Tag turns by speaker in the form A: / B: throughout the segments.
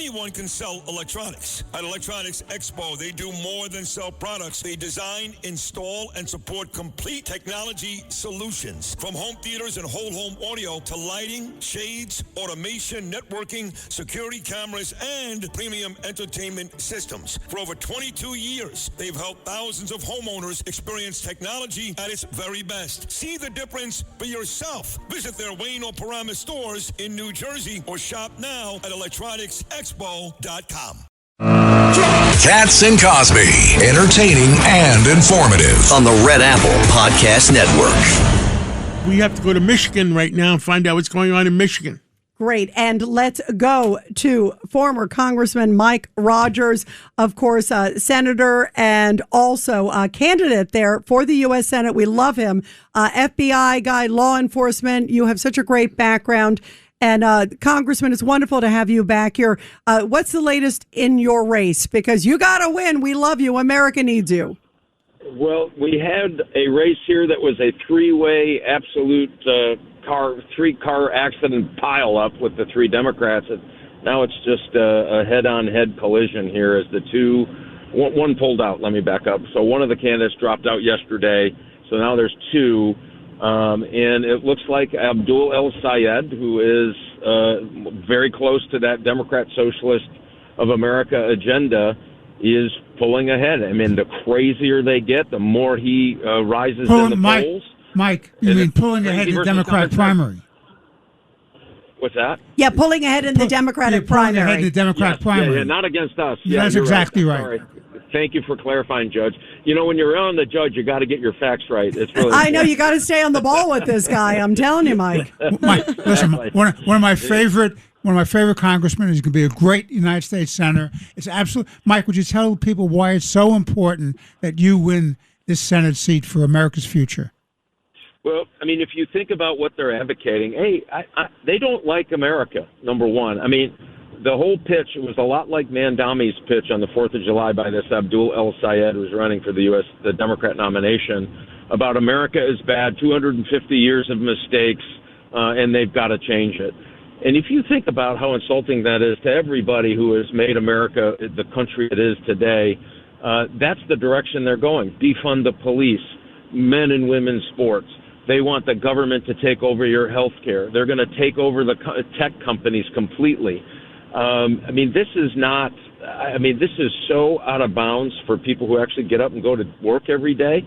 A: Anyone can sell electronics. At Electronics Expo, they do more than sell products. They design, install, and support complete technology solutions. From home theaters and whole home audio to lighting, shades, automation, networking, security cameras, and premium entertainment systems. For over 22 years, they've helped thousands of homeowners experience technology at its very best. See the difference for yourself. Visit their Wayne or Paramus stores in New Jersey or shop now at electronicsexpo.com.
B: Cats and Cosby, entertaining and informative on the Red Apple Podcast Network.
C: We have to go to Michigan right now and find out what's going on in Michigan.
D: Great. And let's go to former Congressman Mike Rogers, of course, senator and also a candidate there for the U.S. Senate. We love him. FBI guy, law enforcement. You have such a great background. And Congressman, it's wonderful to have you back here. What's the latest in your race? Because you got to win. We love you. America needs you.
E: Well, we had a race here that was a three-way absolute three-car accident pile-up with the three Democrats. And now it's just a head-on-head collision here as the two one pulled out. Let me back up. So one of the candidates dropped out yesterday. So now there's two. And it looks like Abdul El Sayed, who is very close to that Democrat Socialist of America agenda, is pulling ahead. I mean, the crazier they get, the more he rises in the polls.
F: Mike, you mean pulling ahead in the Democratic primary?
E: What's that?
D: Yeah, pulling ahead in the Democratic primary.
F: Ahead in the Democratic primary.
E: Yeah, not against us.
F: That's exactly right.
E: Sorry. Thank you for clarifying, Judge. You know, when you're on the judge, you got to get your facts right. It's really
D: I know you got to stay on the ball with this guy. I'm telling you, Mike.
F: Mike, listen, one of my favorite congressmen is going to be a great United States senator. It's absolute. Mike, would you tell people why it's so important that you win this Senate seat for America's future?
E: Well, I mean, if you think about what they're advocating, hey, they don't like America, number one. I mean, the whole pitch was a lot like Mandami's pitch on the 4th of July by this Abdul El Sayed, who's running for the Democrat nomination, about America is bad, 250 years of mistakes, and they've got to change it. And if you think about how insulting that is to everybody who has made America the country it is today, that's the direction they're going. Defund the police, men and women's sports. They want the government to take over your health care. They're going to take over the tech companies completely. I mean, this is so out of bounds for people who actually get up and go to work every day.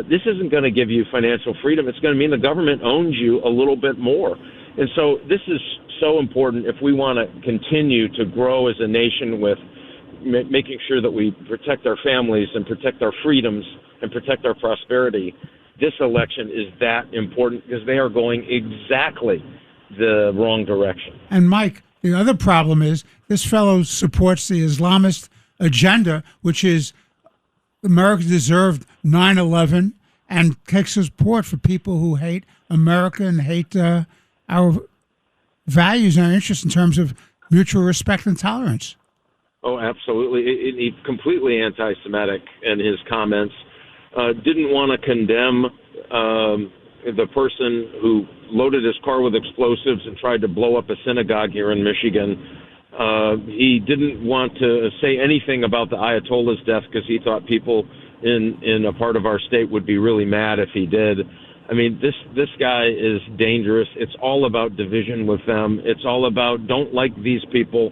E: This isn't going to give you financial freedom. It's going to mean the government owns you a little bit more. And so this is so important if we want to continue to grow as a nation with making sure that we protect our families and protect our freedoms and protect our prosperity. This election is that important because they are going exactly the wrong direction.
F: And Mike, the other problem is this fellow supports the Islamist agenda, which is America deserved 9/11 and takes support for people who hate America and hate our values and our interests in terms of mutual respect and tolerance.
E: Oh, absolutely. He's completely anti-Semitic in his comments. Didn't want to condemn the person who loaded his car with explosives and tried to blow up a synagogue here in Michigan. He didn't want to say anything about the Ayatollah's death because he thought people in a part of our state would be really mad if he did. I mean, this guy is dangerous. It's all about division with them. It's all about don't like these people,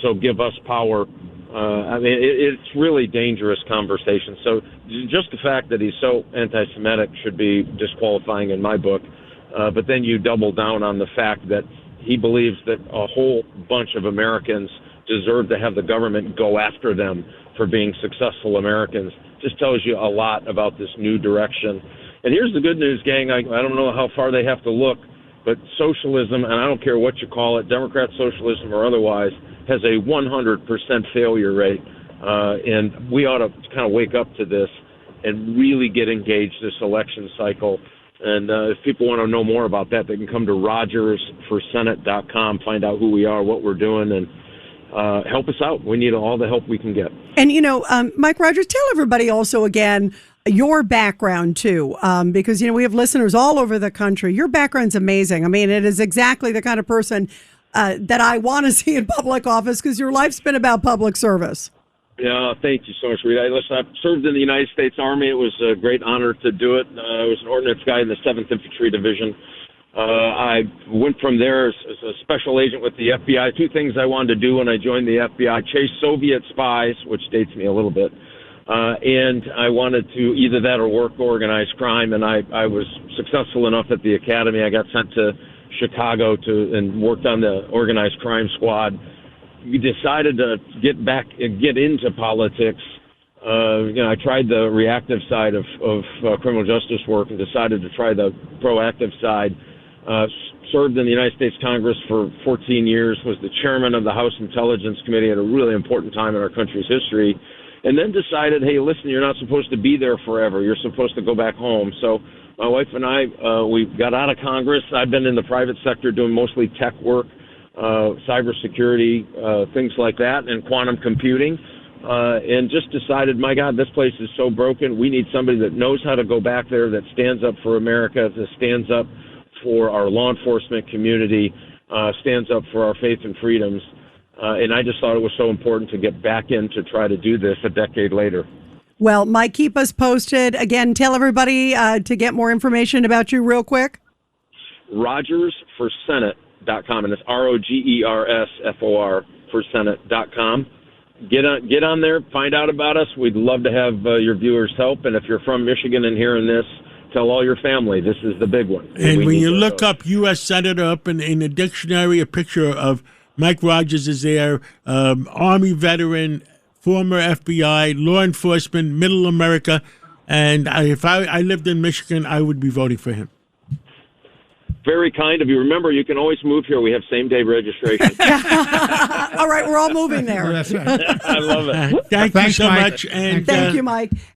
E: so give us power. I mean, it's really dangerous conversation. So just the fact that he's so anti-Semitic should be disqualifying in my book. But then you double down on the fact that he believes that a whole bunch of Americans deserve to have the government go after them for being successful Americans. Just tells you a lot about this new direction. And here's the good news, gang. I don't know how far they have to look, but socialism, and I don't care what you call it, Democrat socialism or otherwise, has a 100% failure rate. And we ought to kind of wake up to this and really get engaged this election cycle. And if people want to know more about that, they can come to rogersforsenate.com, find out who we are, what we're doing, and help us out. We need all the help we can get.
D: And, you know, Mike Rogers, tell everybody also again your background, too, because, you know, we have listeners all over the country. Your background's amazing. I mean, it is exactly the kind of person that I want to see in public office, because your life's been about public service.
E: Yeah, thank you so much, Rita. Listen, I've served in the United States Army. It was a great honor to do it. I was an ordnance guy in the 7th Infantry Division. I went from there as a special agent with the FBI. 2 things I wanted to do when I joined the FBI: chase Soviet spies, which dates me a little bit, and I wanted to either that or work organized crime. And I was successful enough at the academy. I got sent to Chicago and worked on the organized crime squad. We decided to get into politics. I tried the reactive side of criminal justice work and decided to try the proactive side. Served in the United States Congress for 14 years, was the chairman of the House Intelligence Committee at a really important time in our country's history, and then decided, hey, listen, you're not supposed to be there forever. You're supposed to go back home. So my wife and I, we got out of Congress. I've been in the private sector doing mostly tech work, cybersecurity, things like that, and quantum computing, and just decided, my God, this place is so broken. We need somebody that knows how to go back there, that stands up for America, that stands up for our law enforcement community, stands up for our faith and freedoms. And I just thought it was so important to get back in to try to do this a decade later.
D: Well, Mike, keep us posted. Again, tell everybody to get more information about you real quick.
E: RogersForSenate.com, and it's ROGERSFOR for Senate.com. Get on there, find out about us. We'd love to have your viewers help. And if you're from Michigan and hearing this, tell all your family this is the big one.
C: And when you look up U.S. Senator up in the dictionary, a picture of Mike Rogers is there, Army veteran, former FBI, law enforcement, middle America. And if I lived in Michigan, I would be voting for him.
E: Very kind of you. Remember, you can always move here. We have same-day registration.
D: All right, we're all moving there.
F: That's right.
E: I love it.
C: Thanks you so
F: Mike.
C: much. And
D: Thank you, Mike.